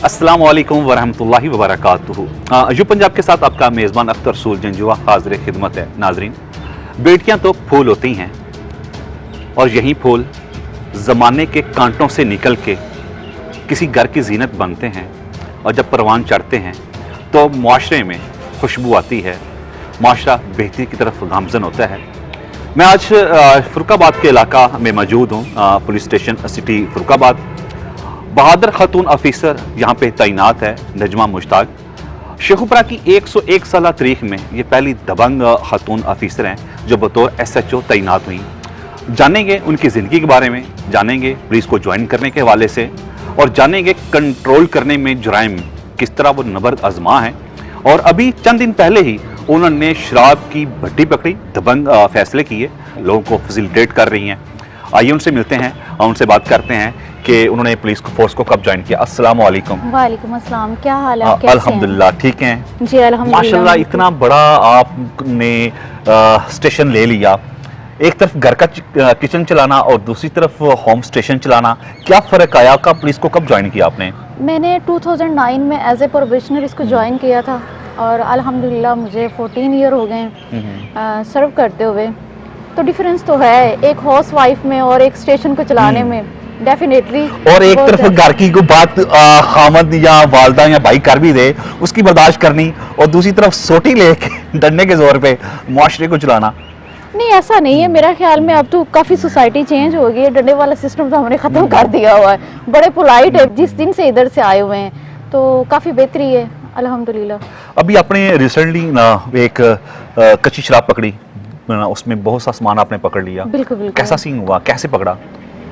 अस्सलाम वालेकुम वरहमतुल्लाहि वबरकातुहू। यू पंजाब के साथ आपका मेज़बान अख्तर रसूल जंजुआ हाज़िर खिदमत है। नाजरीन, बेटियां तो फूल होती हैं और यही फूल ज़माने के कांटों से निकल के किसी घर की जीनत बनते हैं और जब परवान चढ़ते हैं तो मुआशरे में खुशबू आती है, मुआशरा बेहतरी की तरफ गामजन होता है। मैं आज फ़ुरकाबाद के इलाका में मौजूद हूँ, पुलिस स्टेशन सिटी फ़ुरकाबाद। बहादुर खातून ऑफिसर यहाँ पे तैनात है, नजमा मुश्ताक। शेखुपुरा की 101 साल तारीख में ये पहली दबंग खातून ऑफिसर हैं जो बतौर SHO तैनात हुई। जानेंगे उनकी ज़िंदगी के बारे में, जानेंगे पुलिस को ज्वाइन करने के हवाले से और जानेंगे कंट्रोल करने में जुराइम किस तरह वो नबर आजमा है। और अभी चंद दिन पहले ही उन्होंने शराब की भट्टी पकड़ी, दबंग फैसले किए, लोगों को फैसिलिटेट कर रही हैं। आइए उनसे मिलते हैं और उनसे बात करते हैं कि उन्होंने पुलिस फोर्स को कब ज्वाइन किया। अस्सलाम वालेकुम। वालेकुम अस्सलाम, क्या हाल है? अल्हम्दुलिल्लाह ठीक हैं जी, अल्हम्दुलिल्लाह। माशाल्लाह, इतना बड़ा आपने स्टेशन ले लिया। एक तरफ घर का किचन चलाना और दूसरी तरफ होम स्टेशन चलाना, क्या फ़र्क आया? का पुलिस को कब ज्वाइन किया आपने? मैंने 2009 में एज ए प्रोबेशनर इसको ज्वाइन किया था और अल्हम्दुलिल्लाह मुझे 14 ईयर हो गए सर्व करते हुए। तो डिफरेंस तो है एक हाउस वाइफ में और एक स्टेशन को चलाने में, डेफिनेटली। और एक तरफ घर की कोई बात खामद या वालदा या भाई कर भी दे, उसकी बर्दाश्त करनी, और दूसरी तरफ सोटी लेके डरने के जोर पे मुआशरे को चलाना। नहीं, ऐसा नहीं है मेरा ख्याल में। अब तो काफ़ी सोसाइटी चेंज हो गई है, डंडे वाला सिस्टम तो हमने ख़त्म कर दिया हुआ है। बड़े पोलाइट है जिस दिन से इधर से आए हुए हैं, तो काफ़ी बेहतरी है अल्हम्दुलिल्लाह। अभी आपने रिसेंटली ना एक कच्ची शराब पकड़ी, उसमें बहुत सा सामान आपने पकड़ लिया। बिल्कुल बिल्कुल। कैसा सीन हुआ, कैसे पकड़ा?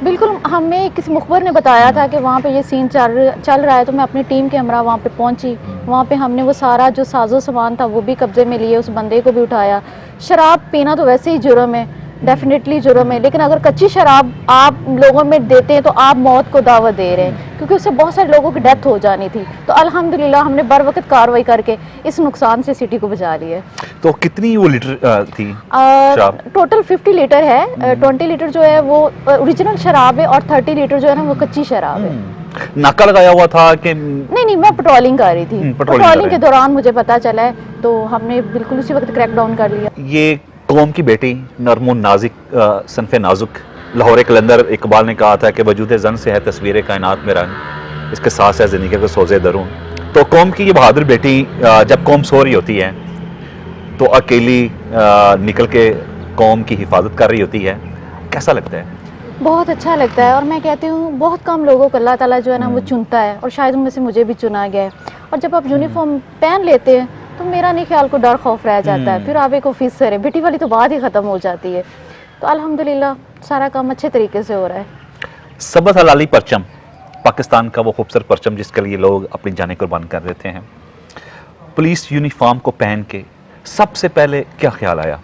बिल्कुल, हमें किसी मुखबर ने बताया था कि वहाँ पे ये सीन चल रहा है, तो मैं अपनी टीम के हमरा वहाँ पे पहुँची। वहाँ पे हमने वो सारा जो साजो सामान था वो भी कब्जे में लिए, उस बंदे को भी उठाया। शराब पीना तो वैसे ही जुर्म है, डेफिनेटली जुर्म है, लेकिन अगर कच्ची शराब आप लोगों में देते हैं तो आप मौत को दावत दे रहे हैं, क्योंकि उससे बहुत सारे लोगों की डेथ हो जानी थी। तो अल्हम्दुलिल्लाह हमने बर वक्त कार्रवाई करके इस नुकसान से सिटी को बचा लिया। तो कितनी वो लीटर थी? टोटल 50 लीटर है। 20 लीटर जो है वो ओरिजिनल शराब है और 30 लीटर जो है ना वो कच्ची शराब है। नाका लगाया हुआ था कि? नहीं, मैं पेट्रोलिंग कर रही थी। पेट्रोलिंग के दौरान मुझे पता चला है, तो हमने बिल्कुल उसी वक्त क्रैक डाउन कर लिया। ये कौम की बेटी, नरमुन नाजिक, सनफे नाजुक। लाहौर कलंदर इकबाल ने कहा था कि वजूद जन से है तस्वीर कायनात में रंग, इसके साथ है ज़िंदगी के सोज़े दरूं। तो कौम की ये बहादुर बेटी जब कौम सो रही होती है तो अकेली निकल के कौम की हिफाजत कर रही होती है, कैसा लगता है? बहुत अच्छा लगता है, और मैं कहती हूँ बहुत कम लोगों को अल्लाह ताला जो है ना वो चुनता है, और शायद उनमें से मुझे भी चुना गया है। और जब आप यूनिफॉर्म पहन लेते हैं तो मेरा नहीं ख्याल को डर खौफ रह जाता है। फिर आप एक ऑफिसर है, बेटी वाली तो बात ही ख़त्म हो जाती है। तो अल्हम्दुलिल्लाह सारा काम अच्छे तरीके से हो रहा है। सबत हलाली परचम, पाकिस्तान का वो खूबसूरत परचम जिसके लिए लोग अपनी जानें कुर्बान कर देते हैं, पुलिस यूनिफॉर्म को पहन के सबसे पहले क्या ख्याल आया?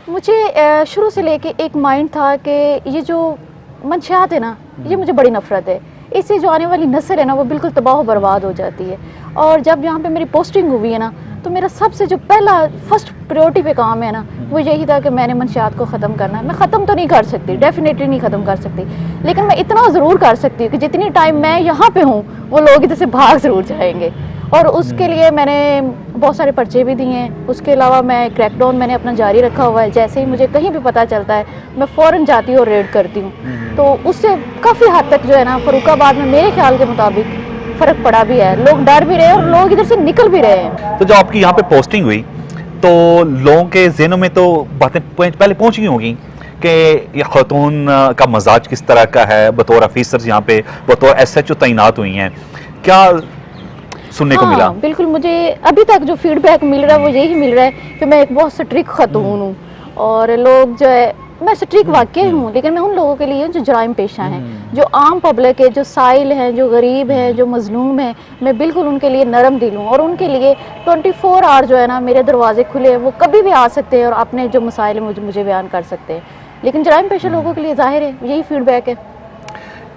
मुझे शुरू से लेके एक माइंड था कि ये जो मंशियात है ना, ये मुझे बड़ी नफरत है। इससे जो आने वाली नस्ल है ना वो बिल्कुल तबाह व बर्बाद हो जाती है। और जब यहाँ पे मेरी पोस्टिंग हुई है ना, तो मेरा सबसे जो पहला फर्स्ट प्रायोरिटी पे काम है ना वो यही था कि मैंने मंशियात को ख़त्म करना है। मैं ख़त्म तो नहीं कर सकती, डेफिनेटली नहीं ख़त्म कर सकती, लेकिन मैं इतना ज़रूर कर सकती हूँ कि जितनी टाइम मैं यहाँ पे हूँ वो लोग इधर से भाग ज़रूर जाएंगे। और उसके लिए मैंने बहुत सारे पर्चे भी दिए हैं। उसके अलावा मैं क्रैकडाउन मैंने अपना जारी रखा हुआ है। जैसे ही मुझे कहीं भी पता चलता है मैं फ़ौरन जाती हूँ और रेड करती हूँ। तो उससे काफ़ी हद तक जो है ना फ़रुखाबाद में मेरे ख्याल के मुताबिक फ़र्क पड़ा भी है। लोग डर भी रहे हैं और लोग इधर से निकल भी रहे हैं। तो जब आपकी यहाँ पे पोस्टिंग हुई तो लोगों के ज़हनों में तो बातें पहले पहुँच गई होंगी कि ये खातून का मजाज किस तरह का है, बतौर ऑफिसर यहाँ पे बतौर SHO तैनात हुई हैं, क्या सुनने को मिला? बिल्कुल, मुझे अभी तक जो फीडबैक मिल रहा है वो यही मिल रहा है कि मैं एक बहुत स्ट्रिक्ट खातून हूँ। और लोग जो है, मैं स्ट्रिक्ट वाकई हूँ, लेकिन मैं उन लोगों के लिए जो जराइम पेशा हैं, जो आम पब्लिक है, जो साइल हैं, जो गरीब हैं, जो मजलूम हैं, मैं बिल्कुल उनके लिए नरम दिल हूँ। और उनके लिए 24 आवर जो है ना मेरे दरवाजे खुले हैं, वो कभी भी आ सकते हैं और अपने जो मसाइल हैं मुझे बयान कर सकते हैं। लेकिन जराइम पेशा लोगों के लिए जाहिर है यही फीडबैक है।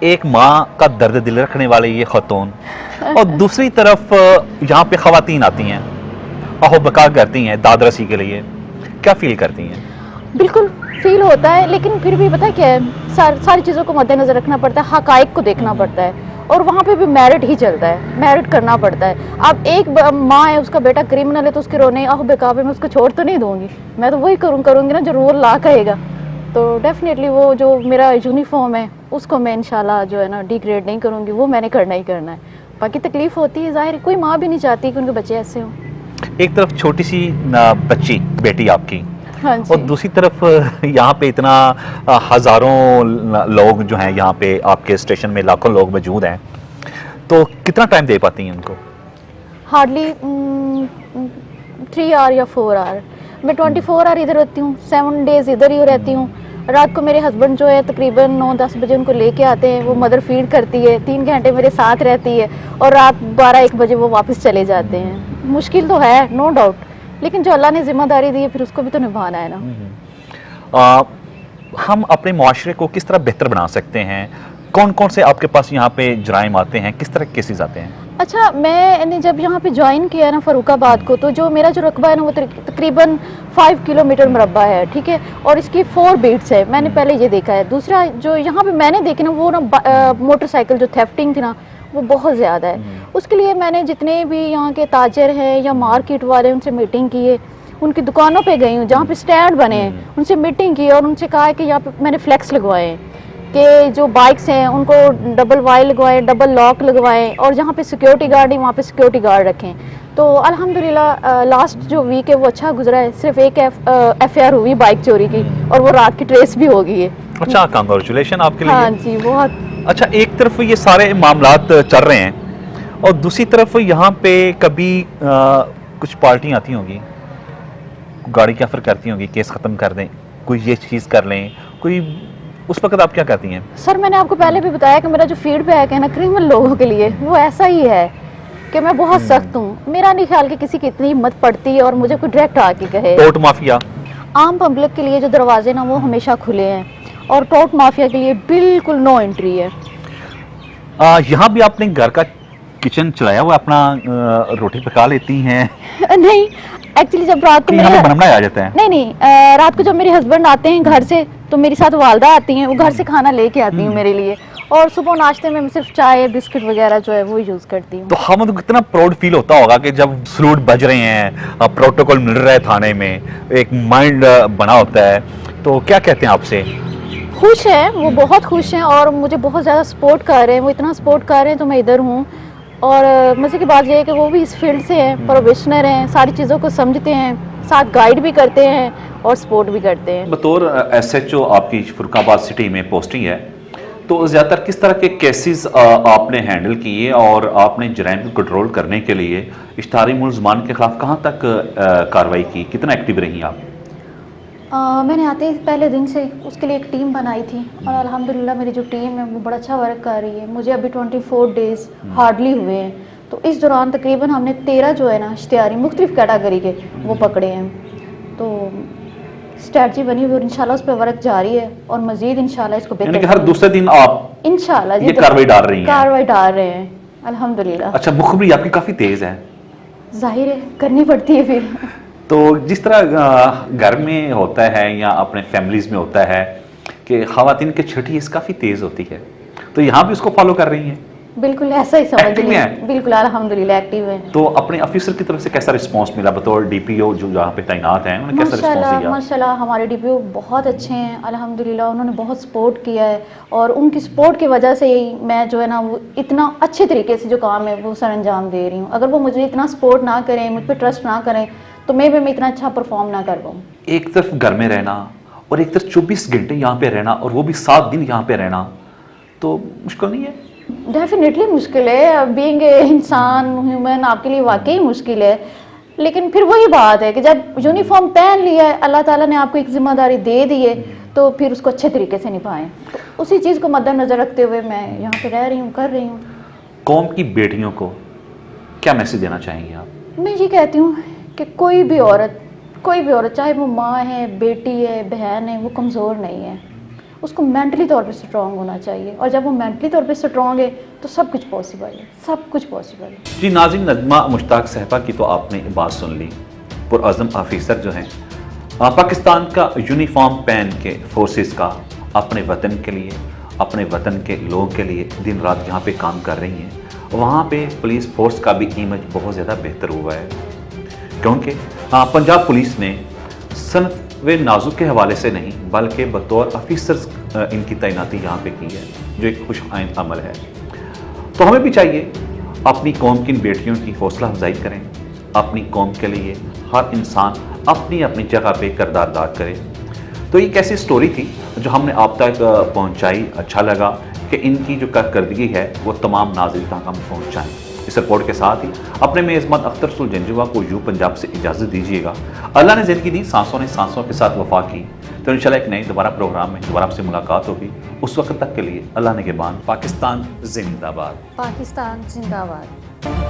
एक माँ का दर्द दिल रखने वाले ये खातून, और दूसरी तरफ यहाँ पे खवातीन आती हैं, अहो बका करती हैं दाद रसी के लिए, क्या फील करती हैं? बिल्कुल फील होता है, लेकिन फिर भी पता क्या है, सारी चीज़ों को मद्देनजर रखना पड़ता है, हकाइक को देखना पड़ता है। और वहाँ पे भी मेरिट ही चलता है, मेरिट करना पड़ता है। अब एक माँ है, उसका बेटा क्रिमिनल है तो उसके रोने आह बेकाबे में उसको छोड़ तो नहीं दूंगी, मैं तो वही करूँगी ना जो रोल ला कहेगा। तो डेफिनेटली वो जो मेरा यूनिफॉर्म है उसको मैं इंशाल्लाह जो है ना डिग्रेड नहीं करूँगी, वो मैंने करना ही करना है। बाकी तकलीफ होती है, जाहिर कोई माँ भी नहीं चाहती कि उनके बच्चे ऐसे हों। एक तरफ छोटी सी बच्ची बेटी आपकी, हाँ और जी। दूसरी तरफ यहाँ पे इतना हजारों लोग जो हैं यहाँ पे आपके स्टेशन में, लाखों लोग मौजूद हैं, तो कितना टाइम दे पाती हैं उनको? हार्डली 3 आवर या 4 आवर। मैं 24 आवर इधर रहती हूँ, 7 डेज इधर ही रहती हूँ। रात को मेरे हस्बैंड जो है तकरीबन 9-10 बजे उनको लेके आते हैं, वो मदर फीड करती है, 3 घंटे मेरे साथ रहती है और रात 12-1 बजे वो वापस चले जाते हैं। मुश्किल तो है, नो डाउट, लेकिन जो अल्लाह ने जिम्मेदारी दी है फिर उसको भी तो निभाना है ना। हम अपने माशरे को किस तरह बेहतर बना सकते हैं? कौन कौन से आपके पास यहाँ पे जराइम आते हैं, किस तरह के केसेस आते हैं? अच्छा, मैंने जब यहाँ पे ज्वाइन किया ना फरुखाबाद को, तो जो मेरा जो रकबा है ना वो तकरीबन 5 किलोमीटर मुरब्बा है, ठीक है, और इसकी 4 बीट्स है, मैंने पहले ये देखा है। दूसरा जो यहाँ पे मैंने देखी ना वो ना मोटरसाइकिल जो थेफ्टिंग थी ना वो बहुत ज़्यादा है। उसके लिए मैंने जितने भी यहाँ के ताजर हैं या मार्केट वाले उनसे मीटिंग की है, उनकी दुकानों पे गई हूँ जहाँ पे स्टैंड बने हैं, उनसे मीटिंग की और उनसे कहा है कि यहाँ पे मैंने फ्लैक्स लगवाए हैं कि जो बाइक्स हैं उनको डबल वाई लगवाएं, डबल लॉक लगवाएं, और जहाँ पे सिक्योरिटी गार्ड है वहाँ पे सिक्योरिटी गार्ड रखें। तो अल्हम्दुलिल्लाह लास्ट जो वीक है वो अच्छा गुजरा है। सिर्फ एक FIR हुई बाइक चोरी की और वो रात की ट्रेस भी हो गई है। अच्छा, कांग्रेचुलेशन आपके लिए। हाँ जी, बहुत। अच्छा, एक तरफ ये सारे मामलात चल रहे हैं और दूसरी तरफ यहाँ पे कभी कुछ पार्टियाँ आती होंगी, गाड़ी की ऑफर करती होंगी, केस ख़त्म कर दें, कोई ये चीज़ कर लें, कोई, उस वक्त आप क्या कहती हैं? सर मैंने आपको पहले भी बताया कि मेरा जो फीडबैक है ना क्रिमिनल लोगों के लिए वो ऐसा ही है कि मैं बहुत सख्त हूँ। मेरा नहीं ख्याल कि किसी की इतनी हिम्मत पड़ती है और मुझे कोई डायरेक्ट आके कहे। टोट माफिया, आम पब्लिक के लिए जो दरवाजे ना वो हमेशा खुले हैं और टोट माफिया के लिए बिल्कुल नो एंट्री है। यहाँ भी आपने घर का किचन चलाया हुआ, अपना रोटी पका लेती हैं? नहीं, एक्चुअली जब रात को यहाँ पे बनना आ जाता है? नहीं, रात को जब मेरे हस्बैंड आते हैं घर से तो मेरी साथ वालदा आती हैं, वो घर से खाना लेके आती हैं मेरे लिए, और सुबह नाश्ते में मैं सिर्फ चाय बिस्किट वगैरह जो है वो यूज करती हूँ। तो हम तो कितना प्राउड फील होता होगा कि जब सलूट बज रहे हैं, प्रोटोकॉल मिल रहा है थाने में, एक माइंड बना होता है, तो क्या कहते हैं आपसे? खुश हैं, वो बहुत खुश हैं और मुझे बहुत ज़्यादा सपोर्ट कर रहे हैं। वो इतना सपोर्ट कर रहे हैं तो मैं इधर हूँ। और मज़े की बात यह है कि वो भी इस फील्ड से हैं, प्रोफेशनल हैं, सारी चीज़ों को समझते हैं, साथ गाइड भी करते हैं और सपोर्ट भी करते हैं। बतौर SHO आपकी फरुखाबाद सिटी में पोस्टिंग है, तो ज़्यादातर किस तरह के केसेस आपने हैंडल किए और आपने जराइम को कंट्रोल करने के लिए इश्तारी मुलज़मान के खिलाफ कहाँ तक कार्रवाई की, कितना एक्टिव रही आप? मैंने आते ही पहले दिन से उसके लिए एक टीम बनाई थी और अल्हम्दुलिल्लाह मेरी जो टीम है वो बड़ा अच्छा वर्क कर रही है। मुझे अभी 24 डेज़ हार्डली हुए हैं, तो इस दौरान तकरीबन हमने 13 जो है ना इश्तिहारी मुख्तलिफ कैटेगरी के वो पकड़े हैं। तो स्ट्रैटजी बनी हुई और इंशाल्लाह उस पर वर्क जारी है और मजीद इंशाल्लाह इसको यानी कि हर दूसरे दिन आप इंशाल्लाह ये कार्रवाई डाल रही हैं? कार्रवाई डाल रहे हैं अल्हम्दुलिल्लाह। अच्छा, मुखबिरी आपकी काफ़ी तेज़ है। जाहिर है करनी पड़ती है फिर। तो जिस तरह घर में होता है या अपने फैमिलीज़ में होता है कि ख़वातीन की छठी काफ़ी तेज़ होती है, तो यहाँ भी उसको फॉलो कर रही हैं? बिल्कुल ऐसा ही समझ Active लीजिए, हैं? बिल्कुल अल्हम्दुलिल्लाह एक्टिव है। तो अपने ऑफिसर की तरफ से कैसा रिस्पांस मिला बतौर DPO जो यहाँ पे तैनात हैं, उन्हें कैसा रिस्पांस दिया? माशाल्लाह हमारे DPO बहुत अच्छे हैं अल्हम्दुलिल्लाह, उन्होंने बहुत सपोर्ट किया है और उनकी सपोर्ट की वजह से ही मैं जो है ना वो इतना अच्छे तरीके से जो काम है वो सर अंजाम दे रही हूँ। अगर वो मुझे इतना सपोर्ट ना करें, मुझ पर ट्रस्ट ना करें, तो मैं इतना अच्छा परफॉर्म ना कर पाऊँ। एक तरफ घर में रहना और एक तरफ 24 घंटे यहाँ पे रहना और वो भी 7 दिन यहाँ पे रहना, तो मुश्किल नहीं है? डेफिनेटली मुश्किल है। बीइंग इंसान ह्यूमन आपके लिए वाकई मुश्किल है, लेकिन फिर वही बात है कि जब यूनिफॉर्म पहन लिया है, अल्लाह ताला ने आपको एक जिम्मेदारी दे दी है, तो फिर उसको अच्छे तरीके से निभाएं। तो उसी चीज़ को मद्देनजर रखते हुए मैं यहाँ पे रह रही हूँ, कर रही हूँ। कौम की बेटियों को क्या मैसेज देना चाहेंगे आप? मैं ये कहती हूँ कि कोई भी औरत चाहे वो माँ है, बेटी है, बहन है, वो कमज़ोर नहीं है। उसको मेंटली तौर पे स्ट्रॉन्ग होना चाहिए और जब वो मेंटली तौर पे स्ट्रॉन्ग है तो सब कुछ पॉसिबल है, सब कुछ पॉसिबल है। जी नाज़रीन, नज़मा मुश्ताक साहिबा की तो आपने बात सुन ली। पुरअज़म ऑफिसर जो हैं, पाकिस्तान का यूनिफॉर्म पहन के फोर्सेस का अपने वतन के लिए, अपने वतन के लोगों के लिए दिन रात जहाँ पे काम कर रही हैं, वहाँ पे पुलिस फोर्स का भी इमेज बहुत ज़्यादा बेहतर हुआ है। क्योंकि पंजाब पुलिस ने सनत व नाजुक के हवाले से नहीं बल्कि बतौर ऑफिसर्स इनकी तैनाती यहाँ पे की है, जो एक खुश आइंद अमल है। तो हमें भी चाहिए अपनी कौम की इन बेटियों की हौसला अफजाई करें, अपनी कौम के लिए हर इंसान अपनी अपनी जगह पे किरदार अदा करे। तो ये कैसी स्टोरी थी जो हमने आप तक पहुंचाई। अच्छा लगा कि इनकी जो कारकर्दगी है वो तमाम नाज़रीन तक हम पहुंचाएं। इस रिपोर्ट के साथ ही अपने मेज़बान अख्तर रसूल जंजुआ को यू पंजाब से इजाज़त दीजिएगा। अल्लाह ने ज़िंदगी दी, सांसों ने सांसों के साथ वफा की। तो इंशाल्लाह एक नए दोबारा प्रोग्राम में दोबारा आपसे मुलाकात होगी। उस वक्त तक के लिए अल्लाह ने के बान। पाकिस्तान जिंदाबाद। पाकिस्तान जिंदाबाद।